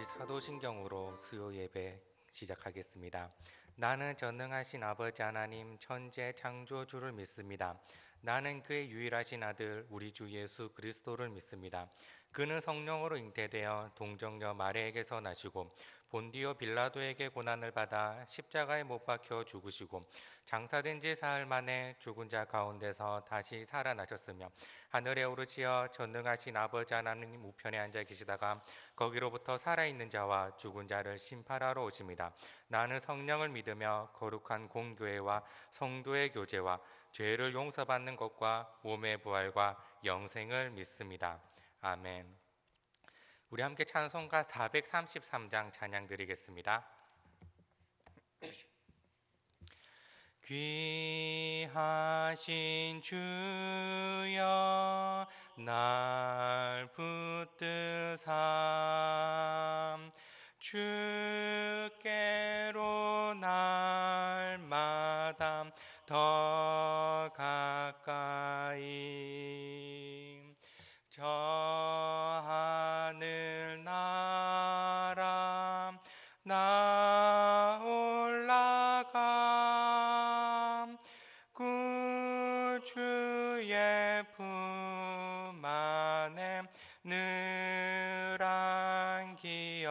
사도신경으로 수요 예배 시작하겠습니다. 나는 전능하신 아버지 하나님 천재 창조주를 믿습니다. 나는 그의 유일하신 아들 우리 주 예수 그리스도를 믿습니다. 그는 성령으로 잉태되어 동정녀 마리에게서 나시고 본디오 빌라도에게 고난을 받아 십자가에 못 박혀 죽으시고 장사된 지 사흘 만에 죽은 자 가운데서 다시 살아나셨으며 하늘에 오르시어 전능하신 아버지 하나님 우편에 앉아 계시다가 거기로부터 살아있는 자와 죽은 자를 심판하러 오십니다. 나는 성령을 믿으며 거룩한 공교회와 성도의 교제와 죄를 용서받는 것과 몸의 부활과 영생을 믿습니다. 아멘. 우리 함께 찬송가 433장 찬양 드리겠습니다. 귀하신 주여 날 붙드사 주께로 날마다 더 가까이 저 하늘 나라 나 올라가 구주의 품 안에 늘 안기어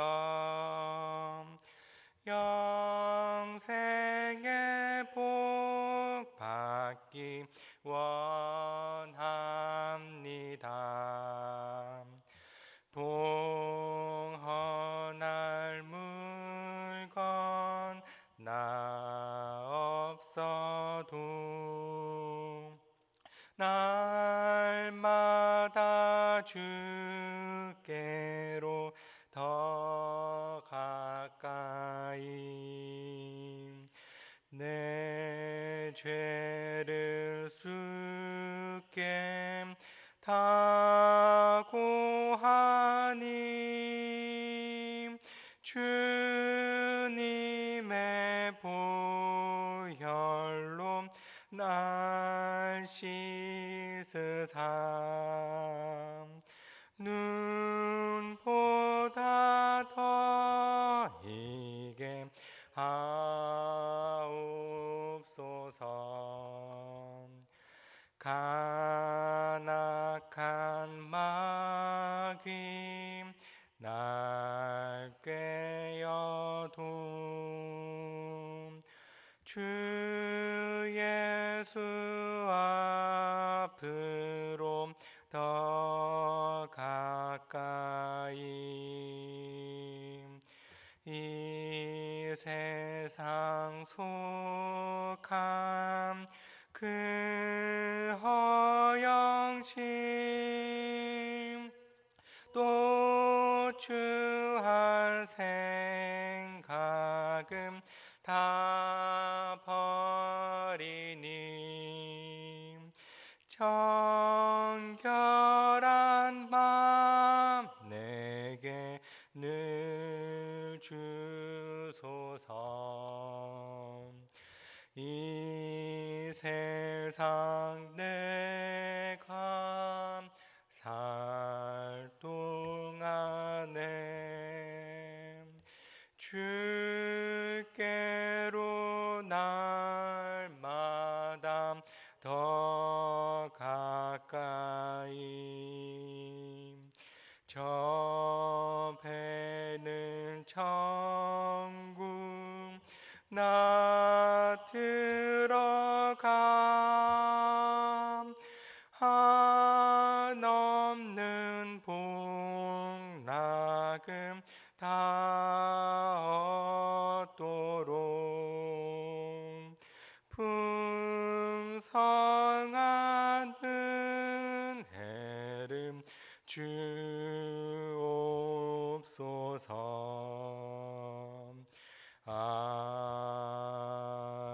영생의 복 받기 원합니다. 봉헌할 물건 나 없어도 날마다 주께로 더 가까이 내 죄를 수께 다 고하니 주님의 보혈로 날 씻으사 눈보다 더 희게 하옵소서. 간악한 마귀 날 꾀어도 주 예수 앞으로 더 가까이 이 세상 속한 그 허영심 또 주할 생각은 다 버리니 정결한 맘 내게 늘 주소서. 이 세상 내가 살 동안에 주께로 날마다 더 가까이 저 배는 천국 나 들어가 한없는 복락음 다 얻도록 풍성한 은혜를 주옵소서.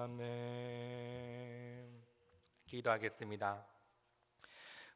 아멘. 기도하겠습니다.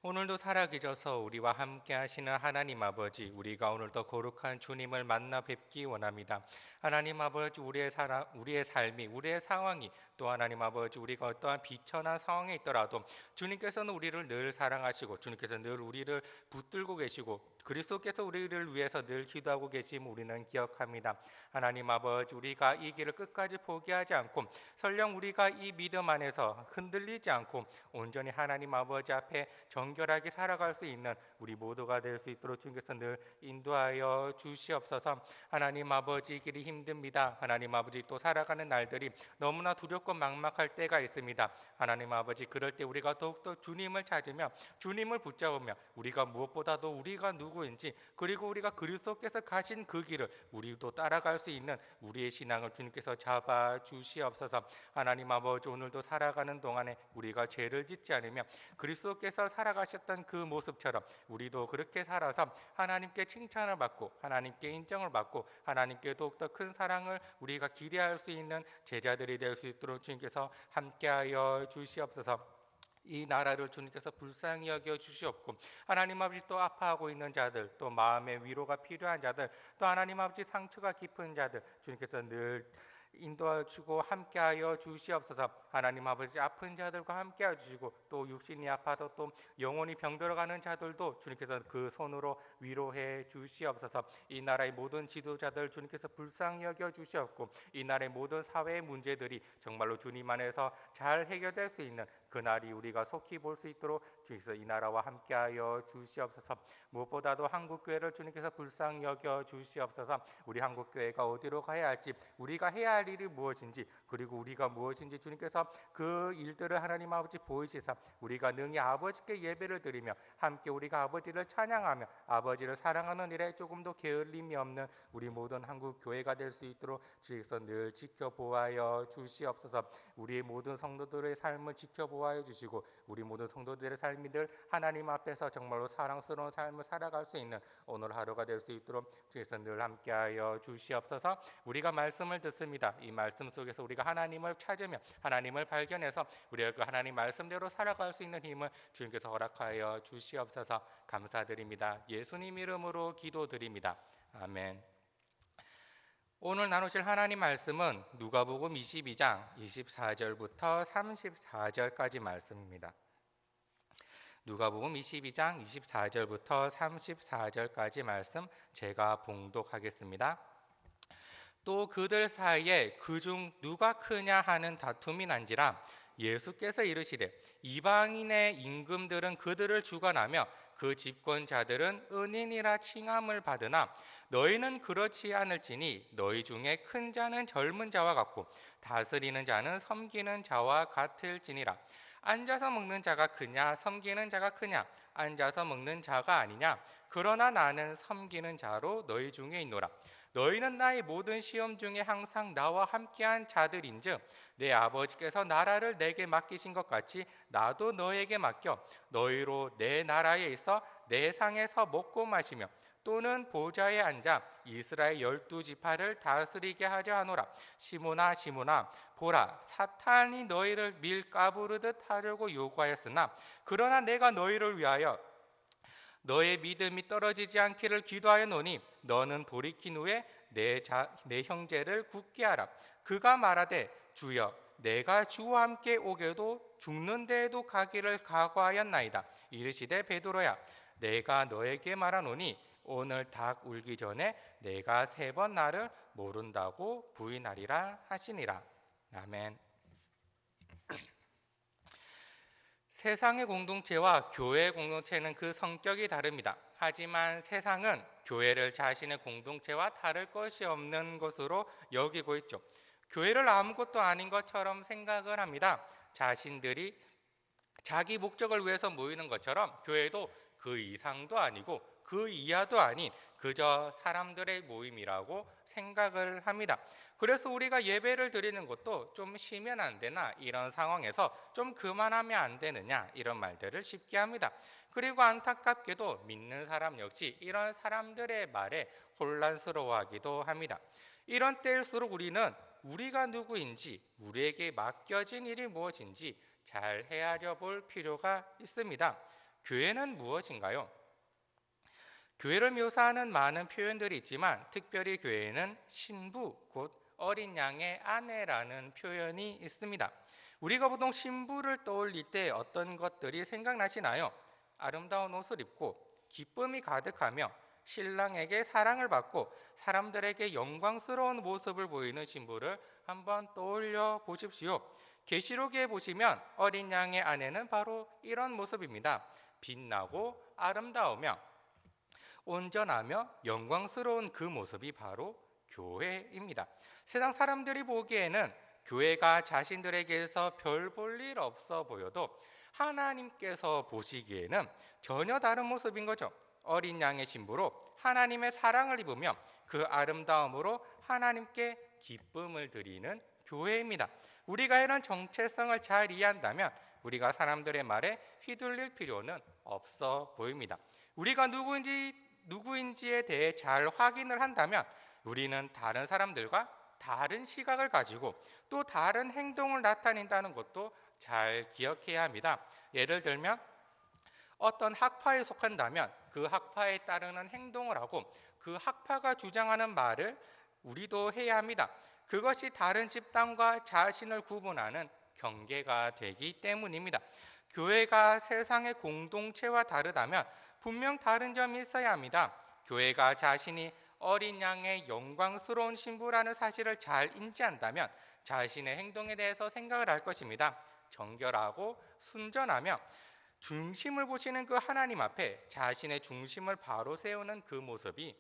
오늘도 살아계셔서 우리와 함께 하시는 하나님 아버지, 우리가 오늘도 거룩한 주님을 만나 뵙기 원합니다. 하나님 아버지, 우리의 삶이, 우리의 상황이, 또 하나님 아버지, 우리가 어떠한 비천한 상황에 있더라도 주님께서는 우리를 늘 사랑하시고 주님께서는 늘 우리를 붙들고 계시고 그리스도께서 우리를 위해서 늘 기도하고 계심 우리는 기억합니다. 하나님 아버지, 우리가 이 길을 끝까지 포기하지 않고 설령 우리가 이 믿음 안에서 흔들리지 않고 온전히 하나님 아버지 앞에 정결하게 살아갈 수 있는 우리 모두가 될 수 있도록 주님께서 늘 인도하여 주시옵소서. 하나님 아버지, 이 길이 힘듭니다. 하나님 아버지, 또 살아가는 날들이 너무나 두렵고 막막할 때가 있습니다. 하나님 아버지, 그럴 때 우리가 더욱더 주님을 찾으며 주님을 붙잡으며 우리가 무엇보다도 우리가 누구인지, 그리고 우리가 그리스도께서 가신 그 길을 우리도 따라갈 수 있는 우리의 신앙을 주님께서 잡아 주시옵소서. 하나님 아버지, 오늘도 살아가는 동안에 우리가 죄를 짓지 않으며 그리스도께서 살아가셨던 그 모습처럼 우리도 그렇게 살아서 하나님께 칭찬을 받고 하나님께 인정을 받고 하나님께 더욱더 큰 사랑을 우리가 기대할 수 있는 제자들이 될 수 있도록 주님께서 함께하여 주시옵소서. 이 나라를 주님께서 불쌍히 여겨 주시옵고, 하나님 아버지, 또 아파하고 있는 자들, 또 마음의 위로가 필요한 자들, 또 하나님 아버지 상처가 깊은 자들 주님께서 늘 인도하여 주시고 함께하여 주시옵소서. 하나님 아버지, 아픈 자들과 함께하여 주시고 또 육신이 아파도 또 영혼이 병들어가는 자들도 주님께서 그 손으로 위로해 주시옵소서. 이 나라의 모든 지도자들 주님께서 불쌍히 여겨 주시옵고, 이 나라의 모든 사회의 문제들이 정말로 주님 안에서 잘 해결될 수 있는 그날이 우리가 속히 볼 수 있도록 주님께서 이 나라와 함께하여 주시옵소서. 무엇보다도 한국교회를 주님께서 불쌍히 여겨 주시옵소서. 우리 한국교회가 어디로 가야 할지, 우리가 해야 할 일이 무엇인지, 그리고 우리가 무엇인지 주님께서 그 일들을 하나님 아버지 보이시사 우리가 능히 아버지께 예배를 드리며 함께 우리가 아버지를 찬양하며 아버지를 사랑하는 일에 조금도 게을림이 없는 우리 모든 한국교회가 될 수 있도록 주께서 늘 지켜보아여 주시옵소서. 우리의 모든 성도들의 삶을 지켜보아여 주시고 우리 모든 성도들의 삶이 늘 하나님 앞에서 정말로 사랑스러운 삶을 살아갈 수 있는 오늘 하루가 될 수 있도록 주께서 늘 함께하여 주시옵소서. 우리가 말씀을 듣습니다. 이 말씀 속에서 우리가 하나님을 찾으며 하나님을 발견해서 우리가 그 하나님 말씀대로 살아갈 수 있는 힘을 주님께서 허락하여 주시옵소서. 감사드립니다. 예수님 이름으로 기도드립니다. 아멘. 오늘 나누실 하나님 말씀은 누가복음 22장 24절부터 34절까지 말씀입니다. 누가복음 22장 24절부터 34절까지 말씀 제가 봉독하겠습니다. 또 그들 사이에 그중 누가 크냐 하는 다툼이 난지라 예수께서 이르시되 이방인의 임금들은 그들을 주관하며 그 집권자들은 은인이라 칭함을 받으나 너희는 그렇지 않을지니 너희 중에 큰 자는 젊은 자와 같고 다스리는 자는 섬기는 자와 같을지니라. 앉아서 먹는 자가 크냐 섬기는 자가 크냐? 앉아서 먹는 자가 아니냐? 그러나 나는 섬기는 자로 너희 중에 있노라. 너희는 나의 모든 시험 중에 항상 나와 함께한 자들인즉 내 아버지께서 나라를 내게 맡기신 것 같이 나도 너에게 맡겨 너희로 내 나라에 있어 내 상에서 먹고 마시며 또는 보좌에 앉아 이스라엘 12지파를 다스리게 하려 하노라. 시몬아 시몬아 보라, 사탄이 너희를 밀 까부르듯 하려고 요구하였으나 그러나 내가 너희를 위하여 너의 믿음이 떨어지지 않기를 기도하였노니 너는 돌이킨 후에 내 형제를 굳게 하라. 그가 말하되 주여 내가 주와 함께 오게도 죽는 데에도 가기를 각오하였나이다. 이르시되 베드로야 내가 너에게 말하노니 오늘 닭 울기 전에 내가 3번 나를 모른다고 부인하리라 하시니라. 아멘. 세상의 공동체와 교회의 공동체는 그 성격이 다릅니다. 하지만 세상은 교회를 자신의 공동체와 다를 것이 없는 것으로 여기고 있죠. 교회를 아무것도 아닌 것처럼 생각을 합니다. 자신들이 자기 목적을 위해서 모이는 것처럼 교회도 그 이상도 아니고 그 이하도 아닌 그저 사람들의 모임이라고 생각을 합니다. 그래서 우리가 예배를 드리는 것도 좀 쉬면 안 되나, 이런 상황에서 좀 그만하면 안 되느냐, 이런 말들을 쉽게 합니다. 그리고 안타깝게도 믿는 사람 역시 이런 사람들의 말에 혼란스러워하기도 합니다. 이런 때일수록 우리는 우리가 누구인지, 우리에게 맡겨진 일이 무엇인지 잘 헤아려 볼 필요가 있습니다. 교회는 무엇인가요? 교회를 묘사하는 많은 표현들이 있지만 특별히 교회에는 신부, 곧 어린 양의 아내라는 표현이 있습니다. 우리가 보통 신부를 떠올릴 때 어떤 것들이 생각나시나요? 아름다운 옷을 입고 기쁨이 가득하며 신랑에게 사랑을 받고 사람들에게 영광스러운 모습을 보이는 신부를 한번 떠올려 보십시오. 계시록에 보시면 어린 양의 아내는 바로 이런 모습입니다. 빛나고 아름다우며 온전하며 영광스러운 그 모습이 바로 교회입니다. 세상 사람들이 보기에는 교회가 자신들에게서 별 볼 일 없어 보여도 하나님께서 보시기에는 전혀 다른 모습인 거죠. 어린 양의 신부로 하나님의 사랑을 입으며 그 아름다움으로 하나님께 기쁨을 드리는 교회입니다. 우리가 이런 정체성을 잘 이해한다면 우리가 사람들의 말에 휘둘릴 필요는 없어 보입니다. 우리가 누구인지에 대해 잘 확인을 한다면 우리는 다른 사람들과 다른 시각을 가지고 또 다른 행동을 나타낸다는 것도 잘 기억해야 합니다. 예를 들면 어떤 학파에 속한다면 그 학파에 따르는 행동을 하고 그 학파가 주장하는 말을 우리도 해야 합니다. 그것이 다른 집단과 자신을 구분하는 경계가 되기 때문입니다. 교회가 세상의 공동체와 다르다면 분명 다른 점이 있어야 합니다. 교회가 자신이 어린 양의 영광스러운 신부라는 사실을 잘 인지한다면 자신의 행동에 대해서 생각을 할 것입니다. 정결하고 순전하며 중심을 보시는 그 하나님 앞에 자신의 중심을 바로 세우는 그 모습이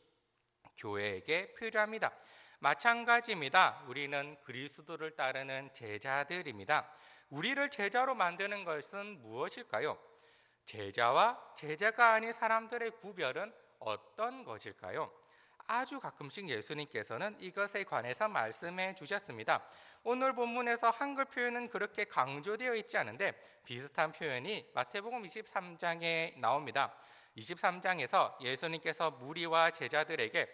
교회에게 필요합니다. 마찬가지입니다. 우리는 그리스도를 따르는 제자들입니다. 우리를 제자로 만드는 것은 무엇일까요? 제자와 제자가 아닌 사람들의 구별은 어떤 것일까요? 아주 가끔씩 예수님께서는 이것에 관해서 말씀해 주셨습니다. 오늘 본문에서 한글 표현은 그렇게 강조되어 있지 않은데 비슷한 표현이 마태복음 23장에 나옵니다. 23장에서 예수님께서 무리와 제자들에게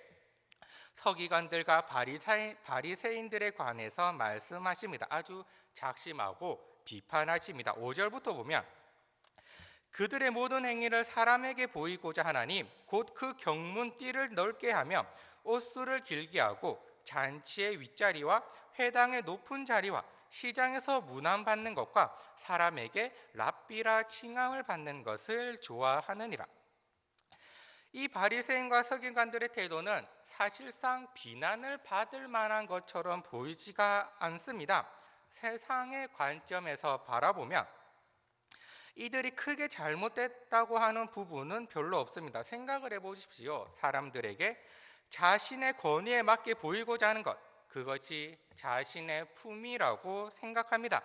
서기관들과 바리새인들에 관해서 말씀하십니다. 아주 작심하고 비판하십니다. 5절부터 보면 그들의 모든 행위를 사람에게 보이고자 하나니 곧 그 경문띠를 넓게 하며 옷수를 길게 하고 잔치의 윗자리와 회당의 높은 자리와 시장에서 문안받는 것과 사람에게 랍비라 칭함을 받는 것을 좋아하느니라. 이 바리새인과 서기관들의 태도는 사실상 비난을 받을 만한 것처럼 보이지가 않습니다. 세상의 관점에서 바라보면 이들이 크게 잘못됐다고 하는 부분은 별로 없습니다. 생각을 해보십시오. 사람들에게 자신의 권위에 맞게 보이고자 하는 것, 그것이 자신의 품이라고 생각합니다.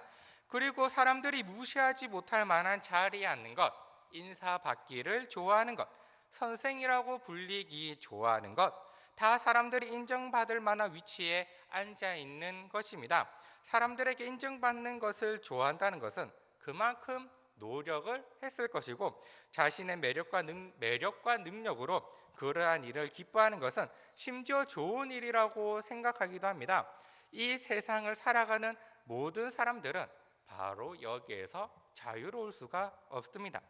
그리고 사람들이 무시하지 못할 만한 자리에 앉는 것, 인사받기를 좋아하는 것, 선생이라고 불리기 좋아하는 것, 다 사람들이 인정받을 만한 위치에 앉아 있는 것입니다. 사람들에게 인정받는 것을 좋아한다는 것은 그만큼 노력을 했을 것이고 자신의 매력과 능력으로 그러한 일을 기뻐하는 것은 심지어 좋은 일이라고 생각하기도 합니다. 이 세상을 살아가는 모든 사람들은 바로 여기에서 자유로울 수가 없습니다.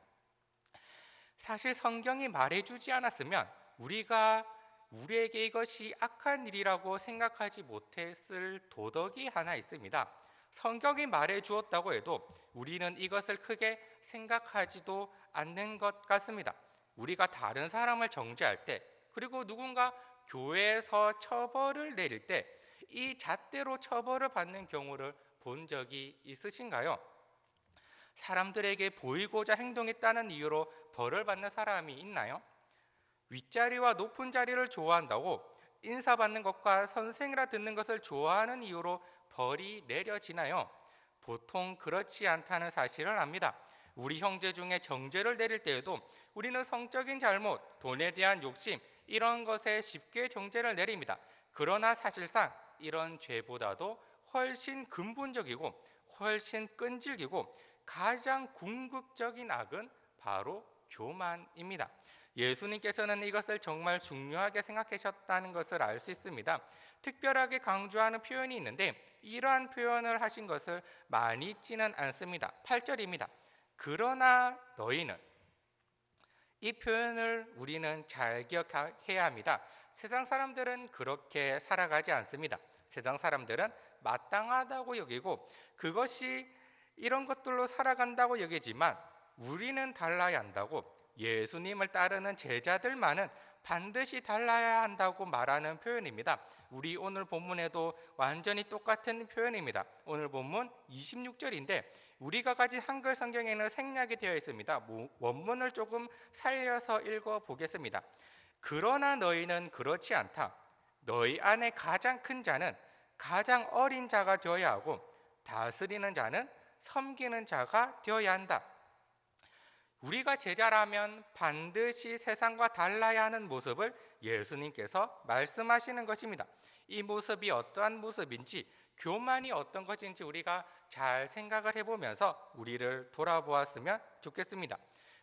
사실 성경이 말해주지 않았으면 우리에게 이것이 악한 일이라고 생각하지 못했을 도덕이 하나 있습니다. 성경이 말해주었다고 해도 우리는 이것을 크게 생각하지도 않는 것 같습니다. 우리가 다른 사람을 정죄할 때 그리고 누군가 교회에서 처벌을 내릴 때 이 잣대로 처벌을 받는 경우를 본 적이 있으신가요? 사람들에게 보이고자 행동했다는 이유로 벌을 받는 사람이 있나요? 윗자리와 높은 자리를 좋아한다고 인사받는 것과 선생이라 듣는 것을 좋아하는 이유로 벌이 내려지나요? 보통 그렇지 않다는 사실을 압니다. 우리 형제 중에 정죄를 내릴 때에도 우리는 성적인 잘못, 돈에 대한 욕심 이런 것에 쉽게 정죄를 내립니다. 그러나 사실상 이런 죄보다도 훨씬 근본적이고 훨씬 끈질기고 가장 궁극적인 악은 바로 교만입니다. 예수님께서는 이것을 정말 중요하게 생각하셨다는 것을 알 수 있습니다. 특별하게 강조하는 표현이 있는데 이러한 표현을 하신 것을 많이 있지는 않습니다. 8절입니다. 그러나 너희는, 이 표현을 우리는 잘 기억해야 합니다. 세상 사람들은 그렇게 살아가지 않습니다. 세상 사람들은 마땅하다고 여기고 그것이 이런 것들로 살아간다고 여기지만 우리는 달라야 한다고 예수님을 따르는 제자들만은 반드시 달라야 한다고 말하는 표현입니다. 우리 오늘 본문에도 완전히 똑같은 표현입니다. 오늘 본문 26절인데 우리가 가진 한글 성경에는 생략이 되어 있습니다. 원문을 조금 살려서 읽어보겠습니다. 그러나 너희는 그렇지 않다. 너희 안에 가장 큰 자는 가장 어린 자가 되어야 하고 다스리는 자는 섬기는 자가 되어야 한다. 우리가 제자라면 반드시 세상과 달라야 하는 모습을 예수님께서 말씀하시는 것입니다. 이 모습이 어떠한 모습인지, 교만이 어떤 것인지 우리가 잘 생각을 해보면서 우리를 돌아보았으면 좋겠습니다.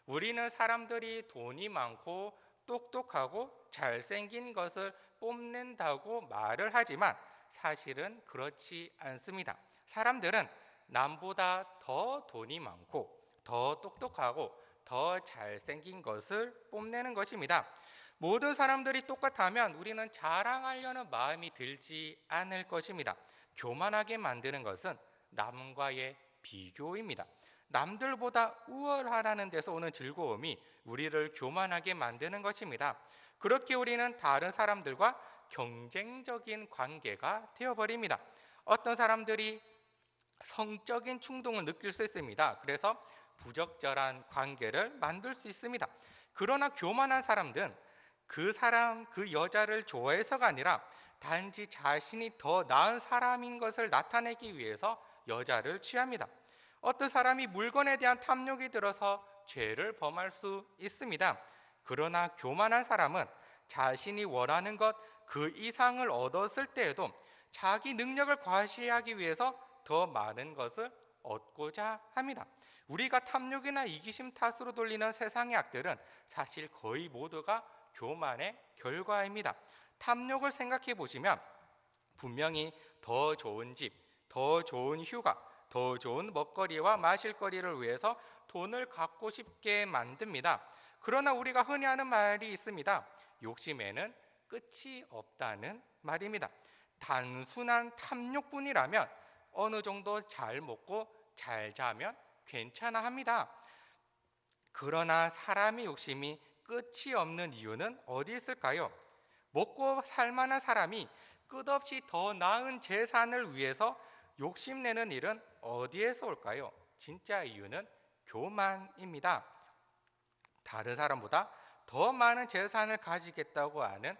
우리는 사람들이 돈이 많고 똑똑하고 잘생긴 것을 뽐낸다고 말을 하지만 사실은 그렇지 않습니다. 사람들은 남보다 더 돈이 많고 더 똑똑하고 더 잘생긴 것을 뽐내는 것입니다. 모든 사람들이 똑같다면 우리는 자랑하려는 마음이 들지 않을 것입니다. 교만하게 만드는 것은 남과의 비교입니다. 남들보다 우월하다는 데서 오는 즐거움이 우리를 교만하게 만드는 것입니다. 그렇게 우리는 다른 사람들과 경쟁적인 관계가 되어버립니다. 어떤 사람들이 성적인 충동을 느낄 수 있습니다. 그래서 부적절한 관계를 만들 수 있습니다. 그러나 교만한 사람들은 그 여자를 좋아해서가 아니라 단지 자신이 더 나은 사람인 것을 나타내기 위해서 여자를 취합니다. 어떤 사람이 물건에 대한 탐욕이 들어서 죄를 범할 수 있습니다. 그러나 교만한 사람은 자신이 원하는 것 그 이상을 얻었을 때에도 자기 능력을 과시하기 위해서 더 많은 것을 얻고자 합니다. 우리가 탐욕이나 이기심 탓으로 돌리는 세상의 악들은 사실 거의 모두가 교만의 결과입니다. 탐욕을 생각해 보시면 분명히 더 좋은 집, 더 좋은 휴가, 더 좋은 먹거리와 마실거리를 위해서 돈을 갖고 싶게 만듭니다. 그러나 우리가 흔히 하는 말이 있습니다. 욕심에는 끝이 없다는 말입니다. 단순한 탐욕뿐이라면 어느 정도 잘 먹고 잘 자면 괜찮아 합니다. 그러나 사람의 욕심이 끝이 없는 이유는 어디 있을까요? 먹고 살만한 사람이 끝없이 더 나은 재산을 위해서 욕심내는 일은 어디에서 올까요? 진짜 이유는 교만입니다. 다른 사람보다 더 많은 재산을 가지겠다고 하는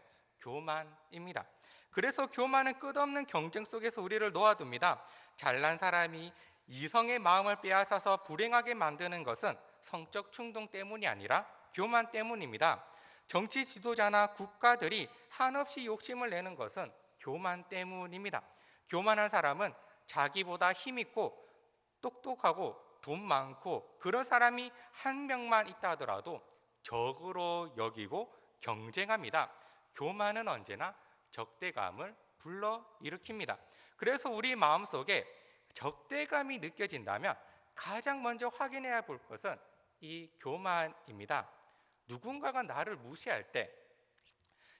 교만입니다. 그래서 교만은 끝없는 경쟁 속에서 우리를 놓아둡니다. 잘난 사람이 이성의 마음을 빼앗아서 불행하게 만드는 것은 성적 충동 때문이 아니라 교만 때문입니다. 정치 지도자나 국가들이 한없이 욕심을 내는 것은 교만 때문입니다. 교만한 사람은 자기보다 힘있고 똑똑하고 돈 많고 그런 사람이 한 명만 있다 하더라도 적으로 여기고 경쟁합니다. 교만은 언제나 적대감을 불러일으킵니다. 그래서 우리 마음속에 적대감이 느껴진다면 가장 먼저 확인해야 볼 것은 이 교만입니다. 누군가가 나를 무시할 때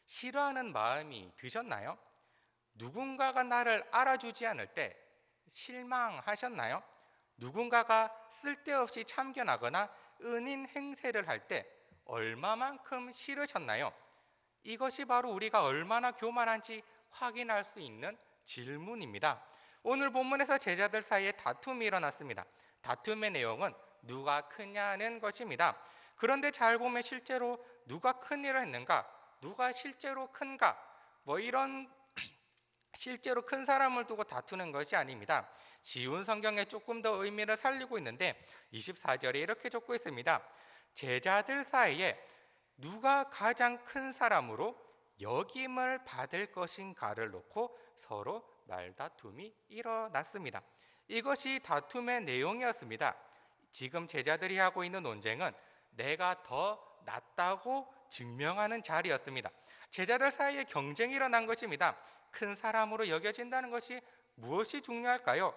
싫어하는 마음이 드셨나요? 누군가가 나를 알아주지 않을 때 실망하셨나요? 누군가가 쓸데없이 참견하거나 은인 행세를 할 때 얼마만큼 싫으셨나요? 이것이 바로 우리가 얼마나 교만한지 확인할 수 있는 질문입니다. 오늘 본문에서 제자들 사이에 다툼이 일어났습니다. 다툼의 내용은 누가 크냐는 것입니다. 그런데 잘 보면 실제로 누가 큰 일을 했는가? 누가 실제로 큰가? 이런 실제로 큰 사람을 두고 다투는 것이 아닙니다. 쉬운 성경에 조금 더 의미를 살리고 있는데 24절에 이렇게 적고 있습니다. 제자들 사이에 누가 가장 큰 사람으로 여김을 받을 것인가를 놓고 서로 말다툼이 일어났습니다. 이것이 다툼의 내용이었습니다. 지금 제자들이 하고 있는 논쟁은 내가 더 낫다고 증명하는 자리였습니다. 제자들 사이에 경쟁이 일어난 것입니다. 큰 사람으로 여겨진다는 것이 무엇이 중요할까요?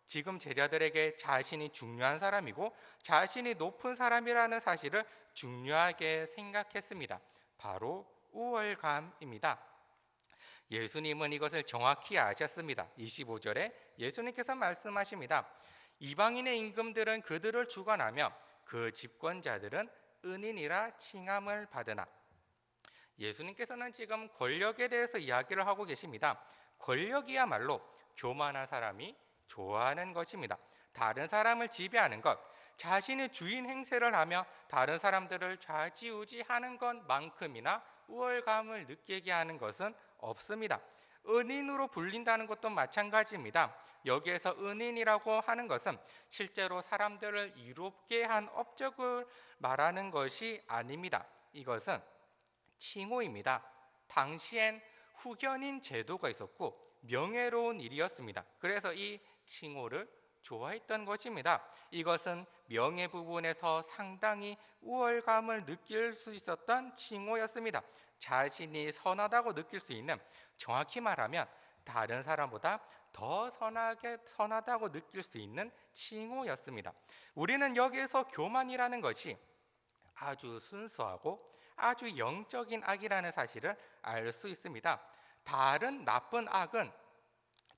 지금 제자들에게 자신이 중요한 사람이고 자신이 높은 사람이라는 사실을 중요하게 생각했습니다. 바로 우월감입니다. 예수님은 이것을 정확히 아셨습니다. 25절에 예수님께서 말씀하십니다. 이방인의 임금들은 그들을 주관하며 그 집권자들은 은인이라 칭함을 받으나 예수님께서는 지금 권력에 대해서 이야기를 하고 계십니다. 권력이야말로 교만한 사람이 좋아하는 것입니다. 다른 사람을 지배하는 것, 자신의 주인 행세를 하며 다른 사람들을 좌지우지하는 것만큼이나 우월감을 느끼게 하는 것은 없습니다. 은인으로 불린다는 것도 마찬가지입니다. 여기에서 은인이라고 하는 것은 실제로 사람들을 이롭게 한 업적을 말하는 것이 아닙니다. 이것은 칭호입니다. 당시엔 후견인 제도가 있었고 명예로운 일이었습니다. 그래서 이 칭호를 좋아했던 것입니다. 이것은 명예 부분에서 상당히 우월감을 느낄 수 있었던 칭호였습니다. 자신이 선하다고 느낄 수 있는, 정확히 말하면 다른 사람보다 더 선하다고 느낄 수 있는 칭호였습니다. 우리는 여기에서 교만이라는 것이 아주 순수하고 아주 영적인 악이라는 사실을 알 수 있습니다. 다른 나쁜 악은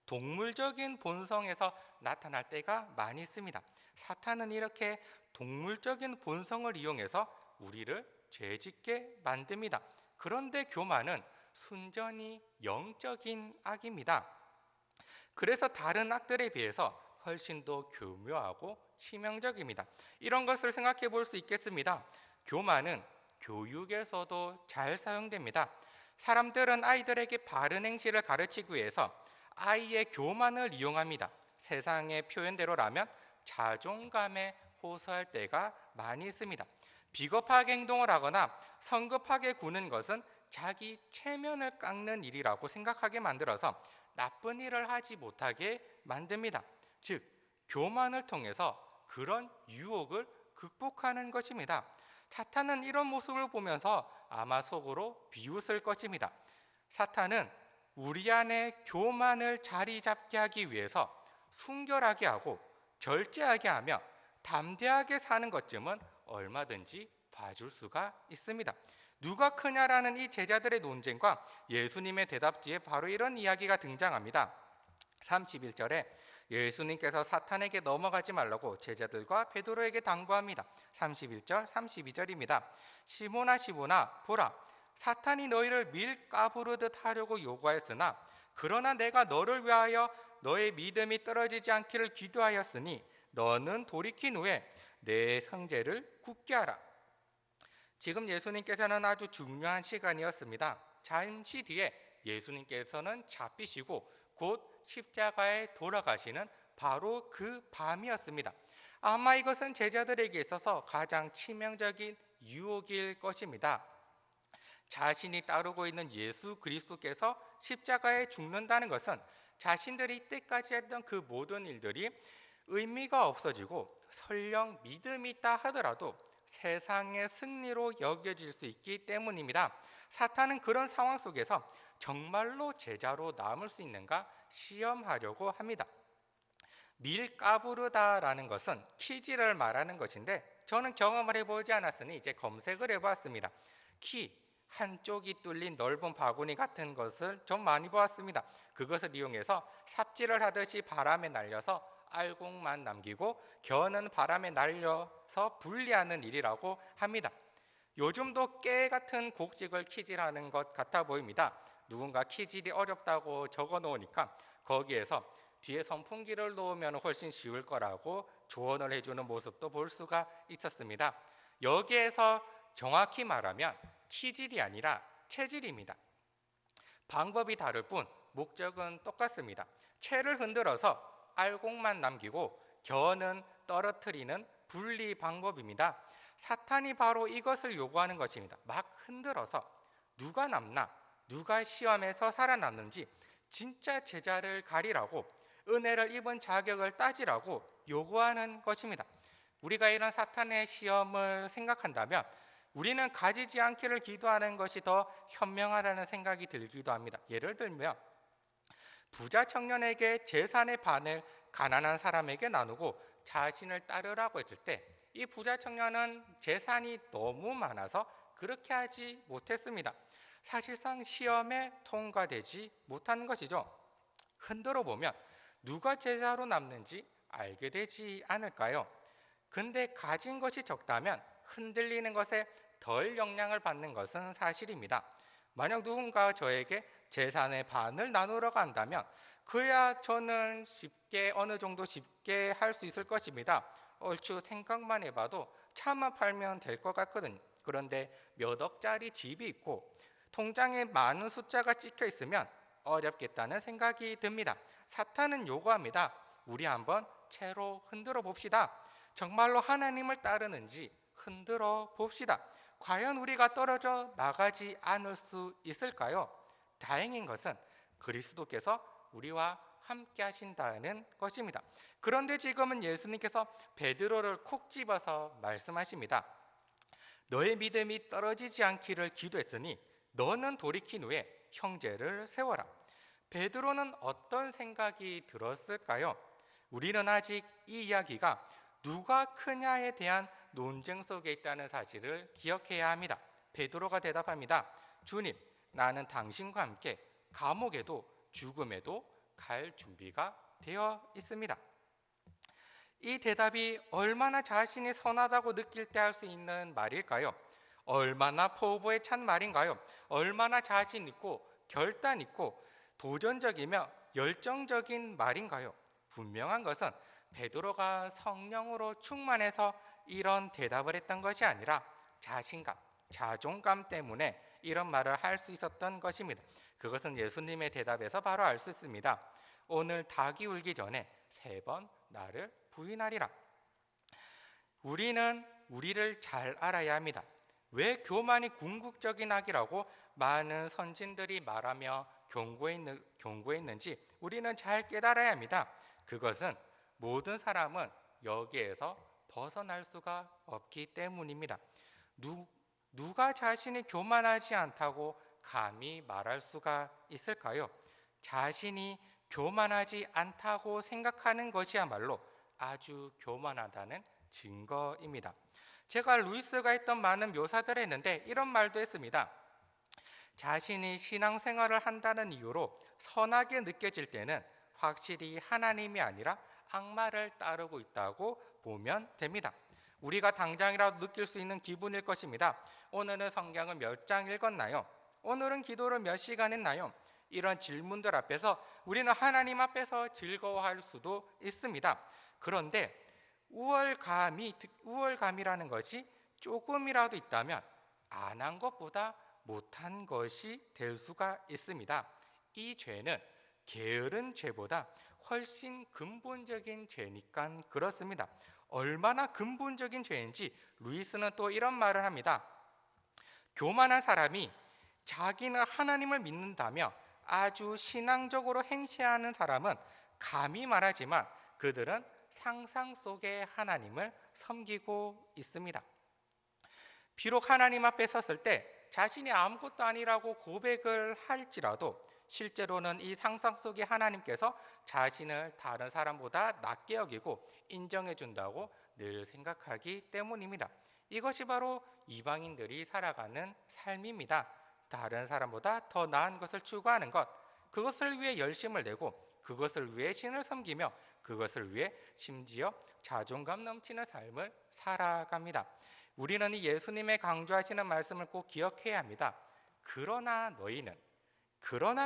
동물적인 본성에서 나타날 때가 많이 있습니다. 사탄은 이렇게 동물적인 본성을 이용해서 우리를 죄짓게 만듭니다. 그런데 교만은 순전히 영적인 악입니다. 그래서 다른 악들에 비해서 훨씬 더 교묘하고 치명적입니다. 이런 것을 생각해 볼 수 있겠습니다. 교만은 교육에서도 잘 사용됩니다. 사람들은 아이들에게 바른 행실을 가르치기 위해서 아이의 교만을 이용합니다. 세상의 표현대로라면 자존감에 호소할 때가 많이 있습니다. 비겁하게 행동을 하거나 성급하게 구는 것은 자기 체면을 깎는 일이라고 생각하게 만들어서 나쁜 일을 하지 못하게 만듭니다. 즉, 교만을 통해서 그런 유혹을 극복하는 것입니다. 사탄은 이런 모습을 보면서 아마 속으로 비웃을 것입니다. 사탄은 우리 안에 교만을 자리 잡게 하기 위해서 순결하게 하고 절제하게 하며 담대하게 사는 것쯤은 얼마든지 봐줄 수가 있습니다. 누가 크냐라는 이 제자들의 논쟁과 예수님의 대답 뒤에 바로 이런 이야기가 등장합니다. 31절에 예수님께서 사탄에게 넘어가지 말라고 제자들과 베드로에게 당부합니다. 31절, 32절입니다. 시몬아 시몬아 보라, 사탄이 너희를 밀가부르듯 하려고 요구하였으나 그러나 내가 너를 위하여 너의 믿음이 떨어지지 않기를 기도하였으니 너는 돌이킨 후에 내 형제를 굳게 하라. 지금 예수님께서는 아주 중요한 시간이었습니다. 잠시 뒤에 예수님께서는 잡히시고 곧 십자가에 돌아가시는 바로 그 밤이었습니다. 아마 이것은 제자들에게 있어서 가장 치명적인 유혹일 것입니다. 자신이 따르고 있는 예수 그리스도께서 십자가에 죽는다는 것은 자신들이 이때까지 했던 그 모든 일들이 의미가 없어지고 설령 믿음이 있다 하더라도 세상의 승리로 여겨질 수 있기 때문입니다. 사탄은 그런 상황 속에서 정말로 제자로 남을 수 있는가 시험하려고 합니다. 밀가부르다라는 것은 키지를 말하는 것인데 저는 경험을 해보지 않았으니 이제 검색을 해보았습니다. 키, 한쪽이 뚫린 넓은 바구니 같은 것을 좀 많이 보았습니다. 그것을 이용해서 삽질을 하듯이 바람에 날려서 알곡만 남기고 겨는 바람에 날려서 분리하는 일이라고 합니다. 요즘도 깨 같은 곡식을 키질하는 것 같아 보입니다. 누군가 키질이 어렵다고 적어 놓으니까 거기에서 뒤에 선풍기를 놓으면 훨씬 쉬울 거라고 조언을 해주는 모습도 볼 수가 있었습니다. 여기에서 정확히 말하면 키질이 아니라 채질입니다. 방법이 다를 뿐 목적은 똑같습니다. 채를 흔들어서 알곡만 남기고 겨는 떨어뜨리는 분리 방법입니다. 사탄이 바로 이것을 요구하는 것입니다. 막 흔들어서 누가 남나, 누가 시험에서 살아남는지 진짜 제자를 가리라고, 은혜를 입은 자격을 따지라고 요구하는 것입니다. 우리가 이런 사탄의 시험을 생각한다면 우리는 가지지 않기를 기도하는 것이 더 현명하다는 생각이 들기도 합니다. 예를 들면 부자 청년에게 재산의 반을 가난한 사람에게 나누고 자신을 따르라고 했을 때 이 부자 청년은 재산이 너무 많아서 그렇게 하지 못했습니다. 사실상 시험에 통과되지 못한 것이죠. 흔들어 보면 누가 제자로 남는지 알게 되지 않을까요? 근데 가진 것이 적다면 흔들리는 것에 덜 영향을 받는 것은 사실입니다. 만약 누군가 저에게 재산의 반을 나누러 간다면 그야 저는 쉽게 어느 정도 쉽게 할 수 있을 것입니다. 얼추 생각만 해봐도 차만 팔면 될 것 같거든요. 그런데 몇 억짜리 집이 있고 통장에 많은 숫자가 찍혀 있으면 어렵겠다는 생각이 듭니다. 사탄은 요구합니다. 우리 한번 채로 흔들어 봅시다. 정말로 하나님을 따르는지 흔들어 봅시다. 과연 우리가 떨어져 나가지 않을 수 있을까요? 다행인 것은 그리스도께서 우리와 함께 하신다는 것입니다. 그런데 지금은 예수님께서 베드로를 콕 집어서 말씀하십니다. 너의 믿음이 떨어지지 않기를 기도했으니 너는 돌이킨 후에 형제를 세워라. 베드로는 어떤 생각이 들었을까요? 우리는 아직 이 이야기가 누가 크냐에 대한 논쟁 속에 있다는 사실을 기억해야 합니다. 베드로가 대답합니다. 주님, 나는 당신과 함께 감옥에도 죽음에도 갈 준비가 되어 있습니다. 이 대답이 얼마나 자신이 선하다고 느낄 때 할 수 있는 말일까요? 얼마나 포부에 찬 말인가요? 얼마나 자신 있고 결단 있고 도전적이며 열정적인 말인가요? 분명한 것은 베드로가 성령으로 충만해서 이런 대답을 했던 것이 아니라 자신감, 자존감 때문에 이런 말을 할 수 있었던 것입니다. 그것은 예수님의 대답에서 바로 알 수 있습니다. 오늘 닭이 울기 전에 3번 나를 부인하리라. 우리는 우리를 잘 알아야 합니다. 왜 교만이 궁극적인 악이라고 많은 선진들이 말하며 경고했는지 우리는 잘 깨달아야 합니다. 그것은 모든 사람은 여기에서 벗어날 수가 없기 때문입니다. 누가 자신이 교만하지 않다고 감히 말할 수가 있을까요? 자신이 교만하지 않다고 생각하는 것이야말로 아주 교만하다는 증거입니다. 제가 루이스가 했던 많은 묘사들을 했는데 이런 말도 했습니다. 자신이 신앙생활을 한다는 이유로 선하게 느껴질 때는 확실히 하나님이 아니라 악마를 따르고 있다고 보면 됩니다. 우리가 당장이라도 느낄 수 있는 기분일 것입니다. 오늘은 성경을 몇 장 읽었나요? 오늘은 기도를 몇 시간 했나요? 이런 질문들 앞에서 우리는 하나님 앞에서 즐거워할 수도 있습니다. 그런데 우월감이라는 것이 조금이라도 있다면 안 한 것보다 못한 것이 될 수가 있습니다. 이 죄는 게으른 죄보다 훨씬 근본적인 죄니까 그렇습니다. 얼마나 근본적인 죄인지 루이스는 또 이런 말을 합니다. 교만한 사람이 자기는 하나님을 믿는다며 아주 신앙적으로 행세하는 사람은 감히 말하지만 그들은 상상 속의 하나님을 섬기고 있습니다. 비록 하나님 앞에 섰을 때 자신이 아무것도 아니라고 고백을 할지라도 실제로는 이 상상 속의 하나님께서 자신을 다른 사람보다 낮게 여기고 인정해 준다고 늘 생각하기 때문입니다. 이것이 바로 이방인들이 살아가는 삶입니다. 다른 사람보다 더 나은 것을 추구하는 것, 그것을 위해 열심을 내고 그것을 위해 신을 섬기며 그것을 위해 심지어 자존감 넘치는 삶을 살아갑니다. 우리는 이 예수님의 강조하시는 말씀을 꼭 기억해야 합니다. 그러나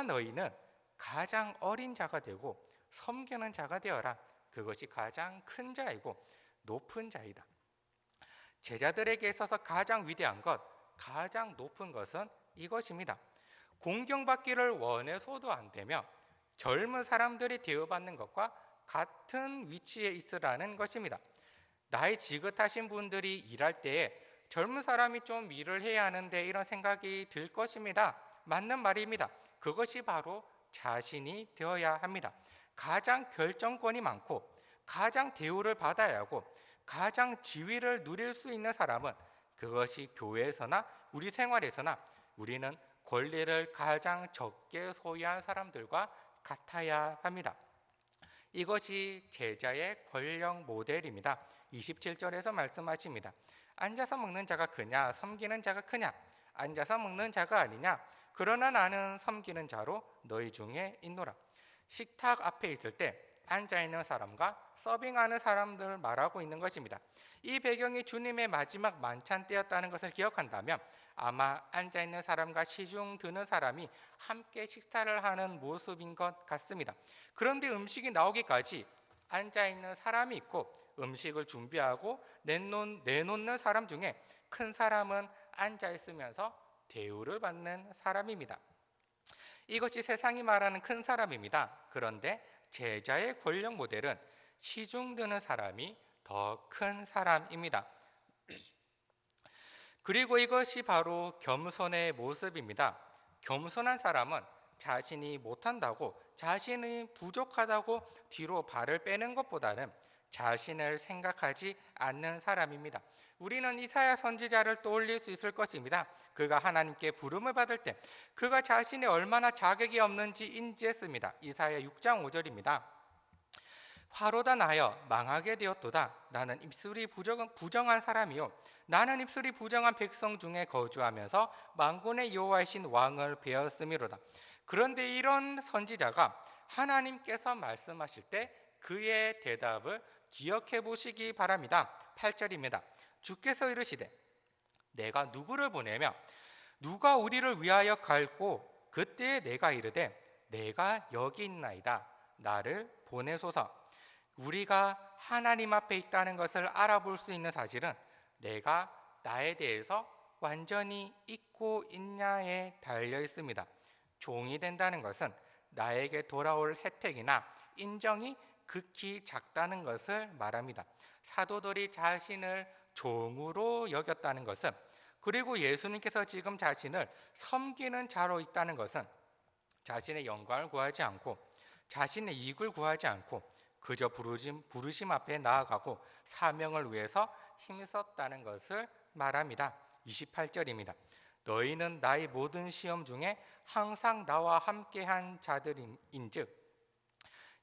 너희는 가장 어린 자가 되고 섬기는 자가 되어라. 그것이 가장 큰 자이고 높은 자이다. 제자들에게 있어서 가장 위대한 것, 가장 높은 것은 이것입니다. 공경받기를 원해서도 안 되며 젊은 사람들이 대우받는 것과 같은 위치에 있으라는 것입니다. 나이 지긋하신 분들이 일할 때에 젊은 사람이 좀 일을 해야 하는데 이런 생각이 들 것입니다. 맞는 말입니다. 그것이 바로 자신이 되어야 합니다. 가장 결정권이 많고 가장 대우를 받아야 하고 가장 지위를 누릴 수 있는 사람은 그것이 교회에서나 우리 생활에서나 우리는 권리를 가장 적게 소유한 사람들과 같아야 합니다. 이것이 제자의 권력 모델입니다. 27절에서 말씀하십니다. 앉아서 먹는 자가 크냐 섬기는 자가 크냐? 앉아서 먹는 자가 아니냐? 그러나 나는 섬기는 자로 너희 중에 있노라. 식탁 앞에 있을 때 앉아있는 사람과 서빙하는 사람들을 말하고 있는 것입니다. 이 배경이 주님의 마지막 만찬 때였다는 것을 기억한다면 아마 앉아있는 사람과 시중 드는 사람이 함께 식사를 하는 모습인 것 같습니다. 그런데 음식이 나오기까지 앉아있는 사람이 있고 음식을 준비하고 내놓는 사람 중에 큰 사람은 앉아있으면서 대우를 받는 사람입니다. 이것이 세상이 말하는 큰 사람입니다. 그런데 제자의 권력 모델은 시중 드는 사람이 더 큰 사람입니다. 그리고 이것이 바로 겸손의 모습입니다. 겸손한 사람은 자신이 못한다고, 자신이 부족하다고 뒤로 발을 빼는 것보다는 자신을 생각하지 않는 사람입니다. 우리는 이사야 선지자를 떠올릴 수 있을 것입니다. 그가 하나님께 부름을 받을 때 그가 자신이 얼마나 자격이 없는지 인지했습니다. 이사야 6장 5절입니다. 화로다 나여 망하게 되었도다. 나는 입술이 부정한 사람이요 나는 입술이 부정한 백성 중에 거주하면서 만군의 여호와이신 왕을 배웠음이로다. 그런데 이런 선지자가 하나님께서 말씀하실 때 그의 대답을 기억해 보시기 바랍니다. 8절입니다. 주께서 이르시되 내가 누구를 보내며 누가 우리를 위하여 갈고 그때에 내가 이르되 내가 여기 있나이다. 나를 보내소서. 우리가 하나님 앞에 있다는 것을 알아볼 수 있는 사실은 내가 나에 대해서 완전히 잊고 있냐에 달려 있습니다. 종이 된다는 것은 나에게 돌아올 혜택이나 인정이 극히 작다는 것을 말합니다. 사도들이 자신을 종으로 여겼다는 것은, 그리고 예수님께서 지금 자신을 섬기는 자로 있다는 것은 자신의 영광을 구하지 않고 자신의 이익을 구하지 않고 그저 부르심 앞에 나아가고 사명을 위해서 힘썼다는 것을 말합니다. 28절입니다. 너희는 나의 모든 시험 중에 항상 나와 함께한 자들인즉,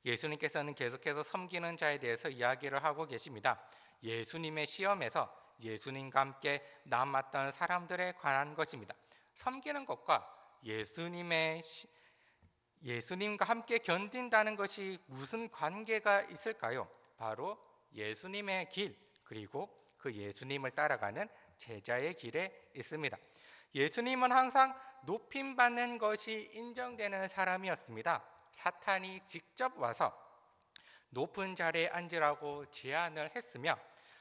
예수님께서는 계속해서 섬기는 자에 대해서 이야기를 하고 계십니다. 예수님의 시험에서 예수님과 함께 남았던 사람들에 관한 것입니다. 섬기는 것과 예수님과 함께 견딘다는 것이 무슨 관계가 있을까요? 바로 예수님의 길, 그리고 그 예수님을 따라가는 제자의 길에 있습니다. 예수님은 항상 높임받는 것이 인정되는 사람이었습니다. 사탄이 직접 와서 높은 자리에 앉으라고 제안을 했으며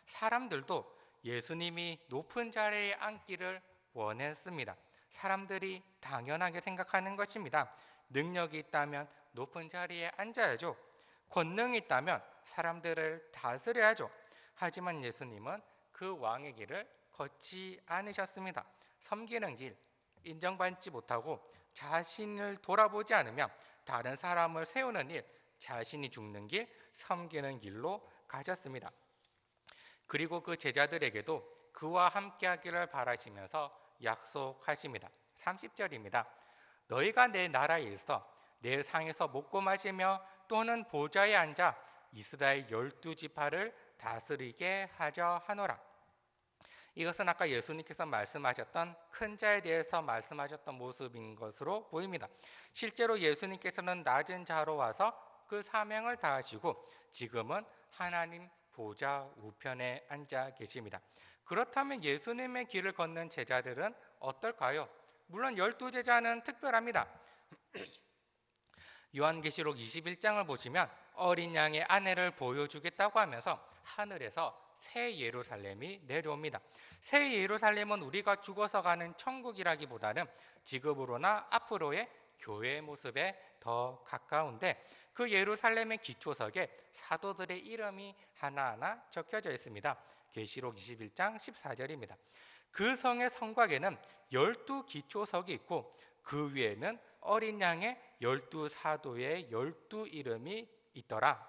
사람들도 예수님이 높은 자리에 앉기를 원했습니다. 사람들이 당연하게 생각하는 것입니다. 능력이 있다면 높은 자리에 앉아야죠. 권능이 있다면 사람들을 다스려야죠. 하지만 예수님은 그 왕의 길을 걷지 않으셨습니다. 섬기는 길, 인정받지 못하고 자신을 돌아보지 않으며 다른 사람을 세우는 일, 자신이 죽는 길, 섬기는 길로 가셨습니다. 그리고 그 제자들에게도 그와 함께하기를 바라시면서 약속하십니다. 30절입니다. 너희가 내 나라에 있어 내 상에서 먹고 마시며 또는 보좌에 앉아 이스라엘 12지파를 다스리게 하려 하노라. 이것은 아까 예수님께서 말씀하셨던 큰 자에 대해서 말씀하셨던 모습인 것으로 보입니다. 실제로 예수님께서는 낮은 자로 와서 그 사명을 다하시고 지금은 하나님 보좌 우편에 앉아 계십니다. 그렇다면 예수님의 길을 걷는 제자들은 어떨까요? 물론 12제자는 특별합니다. 요한계시록 21장을 보시면 어린 양의 아내를 보여주겠다고 하면서 하늘에서 새 예루살렘이 내려옵니다. 새 예루살렘은 우리가 죽어서 가는 천국이라기보다는 지금으로나 앞으로의 교회의 모습에 더 가까운데, 그 예루살렘의 기초석에 사도들의 이름이 하나하나 적혀져 있습니다. 계시록 21장 14절입니다. 그 성의 성곽에는 12기초석이 있고 그 위에는 어린 양의 12사도의 12 이름이 있더라.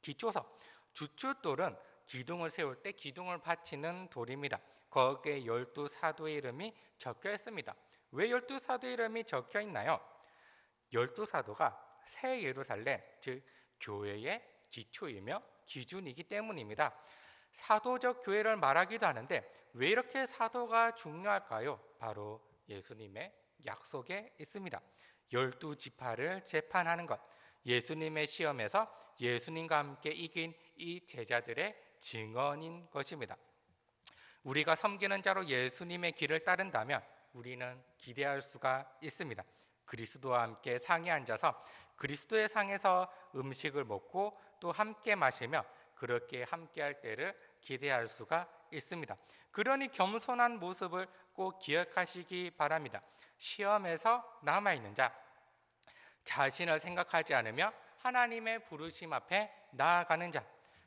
기초석, 주춧돌은 기둥을 세울 때 기둥을 받치는 돌입니다. 거기에 12사도의 이름이 적혀 있습니다. 왜 12사도의 이름이 적혀 있나요? 12사도가 새 예루살렘, 즉 교회의 기초이며 기준이기 때문입니다. 사도적 교회를 말하기도 하는데 왜 이렇게 사도가 중요할까요? 바로 예수님의 약속에 있습니다. 12지파를 재판하는 것, 예수님의 시험에서 예수님과 함께 이긴 이 제자들의 증언인 것입니다. 우리가 섬기는 자로 예수님의 길을 따른다면 우리는 기대할 수가 있습니다. 그리스도와 함께 상에 앉아서 그리스도의 상에서 음식을 먹고 또 함께 마시며 그렇게 함께할 때를 기대할 수가 있습니다. 그러니 겸손한 모습을 꼭 기억하시기 바랍니다. 시험에서 남아있는 자, 자신을 생각하지 않으며 하나님의 부르심 앞에 나아가는 자,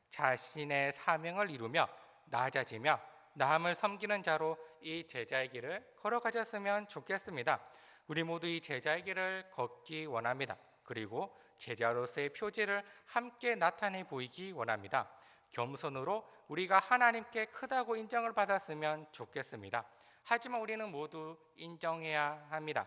자신의 사명을 이루며 낮아지며 남을 섬기는 자로 이 제자의 길을 걸어가셨으면 좋겠습니다. 우리 모두 이 제자의 길을 걷기 원합니다. 그리고 제자로서의 표지를 함께 나타내 보이기 원합니다. 겸손으로 우리가 하나님께 크다고 인정을 받았으면 좋겠습니다. 하지만 우리는 모두 인정해야 합니다.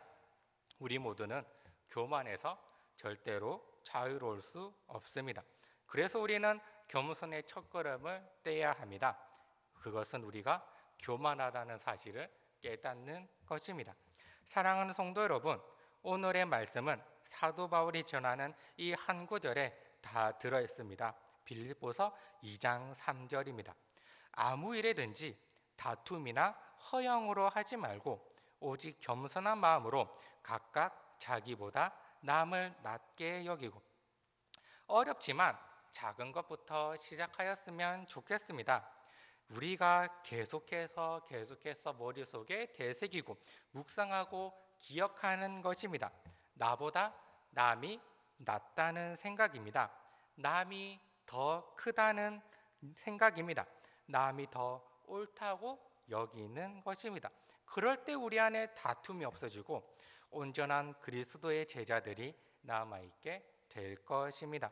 우리 모두는 교만해서 절대로 자유로울 수 없습니다. 그래서 우리는 겸손의 첫걸음을 떼야 합니다. 그것은 우리가 교만하다는 사실을 깨닫는 것입니다. 사랑하는 성도 여러분, 오늘의 말씀은 사도 바울이 전하는 이 한 구절에 다 들어있습니다. 빌립보서 2장 3절입니다. 아무 일에든지 다툼이나 허영으로 하지 말고 오직 겸손한 마음으로 각각 자기보다 남을 낮게 여기고. 어렵지만 작은 것부터 시작하였으면 좋겠습니다. 우리가 계속해서 머릿속에 되새기고 묵상하고 기억하는 것입니다. 나보다 남이 낫다는 생각입니다. 남이 더 크다는 생각입니다. 남이 더 옳다고 여기는 것입니다. 그럴 때 우리 안에 다툼이 없어지고 온전한 그리스도의 제자들이 남아있게 될 것입니다.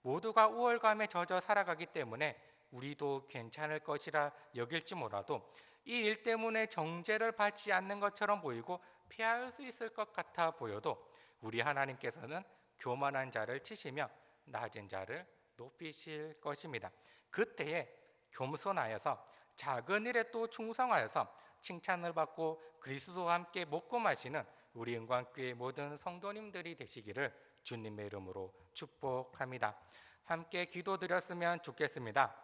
모두가 우월감에 젖어 살아가기 때문에 우리도 괜찮을 것이라 여길지 몰라도 이 일 때문에 정죄를 받지 않는 것처럼 보이고 피할 수 있을 것 같아 보여도 우리 하나님께서는 교만한 자를 치시며 낮은 자를 높이실 것입니다. 그때에 겸손하여서 작은 일에 또 충성하여서 칭찬을 받고 그리스도와 함께 먹고 마시는 우리 은광교회 모든 성도님들이 되시기를 주님의 이름으로 축복합니다. 함께 기도드렸으면 좋겠습니다.